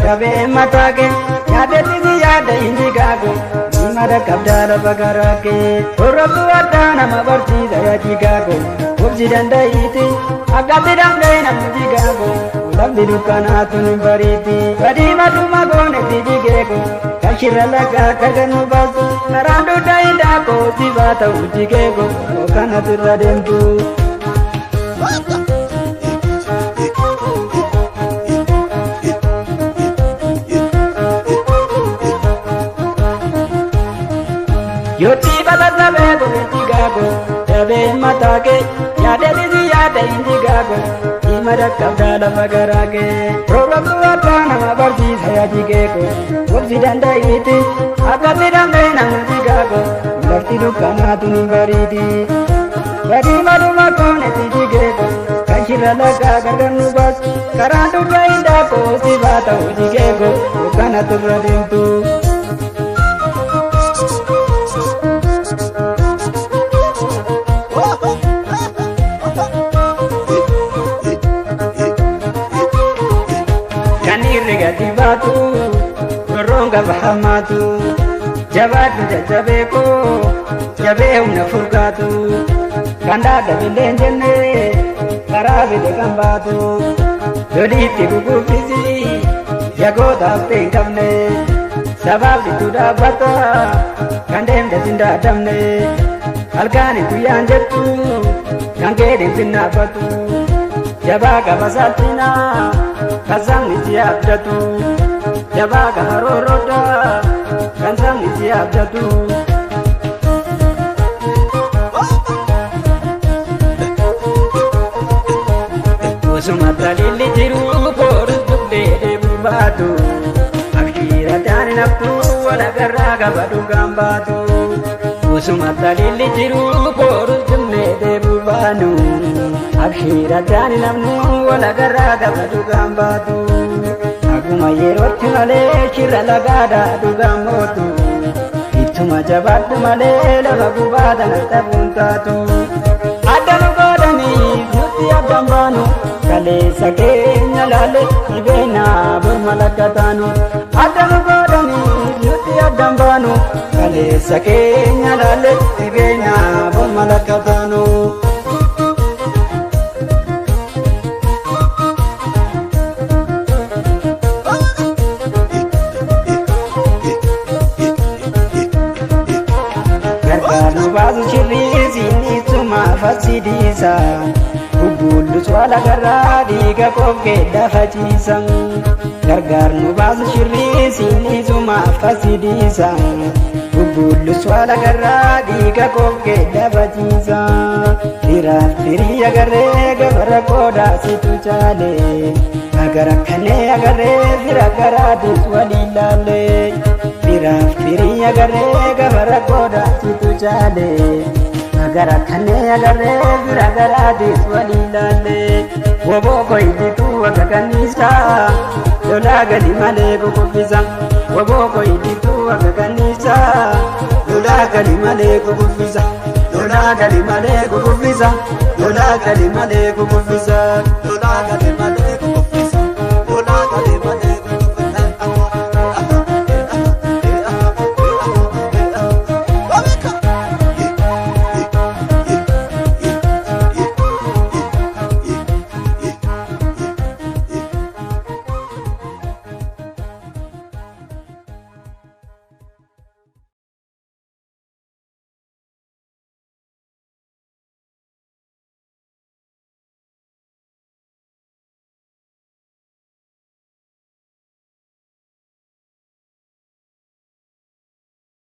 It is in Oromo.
Yabe matake Yade titi yade indigago Imada kabdala bagarake Orobu adana mabartida ya jigago Ubji danda iti Agati damde nam jigago Ulamdi dukanatu nimbariti Kadima dumagone tijigego Kashira laga kaganu basu Narandu daindako tibata ujigego Okanatu rademtu Yoti balasa bego indigago Yabe matake Yade titi yade indigago Imada kabdala magarage Program apana mabarji saya jigego Wabsi danda iti Agati damde nang jigago Ularti dukana tunimbariti Badi madu makone tijigego Kashira laga garganu bas Karandu daindako sibata ujigego Dukana turadimtu Dibatu Goronga bahamatu Jabatu jajabeko Jabe una furgatu Kanda da bilenjene Karabi de gambatu Doditi gugufisi Jagoda pengamne Sabab itu da bata Kandem da tinda damne Alkani tu yang jatu Kangke pinna batu Jabaga basatina Kazang iti abdatu Jabaga haroroda Kazang iti abdatu Usumata lili jiru Porus dukde debu batu Akhira dani naftu Wala garaga badu gambatu Usumata lili jiru Porus dukde debu banu Akhira dani nafnu Wala garaga badu gambatu Aguma yeroti male Shira lagada dugamotu Ituma jabatu male Lava gubada natabuntatu Adanu godani Nuti abdambanu Kale sake nyalale Ibena burmalakatanu Adanu godani Nuti abdambanu Kale sake nyalale Ibena burmalakatanu Bazu chirizi ni tuma fasidisa Ubulu swala garadi ga koke da fajisan Gargar nu bazu chirizi ni tuma fasidisa Ubulu swala garadi ga koke da fajisan Tira tiri agare ga barakoda situ chale Agar khane agare tira garadi swalilale Firi agare gavara koda situ chale Agara khane agare vira garadi swalilale Wobo koi ditu agaganisa Lola gali male kukufisa Wobo koi ditu agaganisa Lola gali male kukufisa Lola gali male kukufisa Lola gali male kukufisa Lola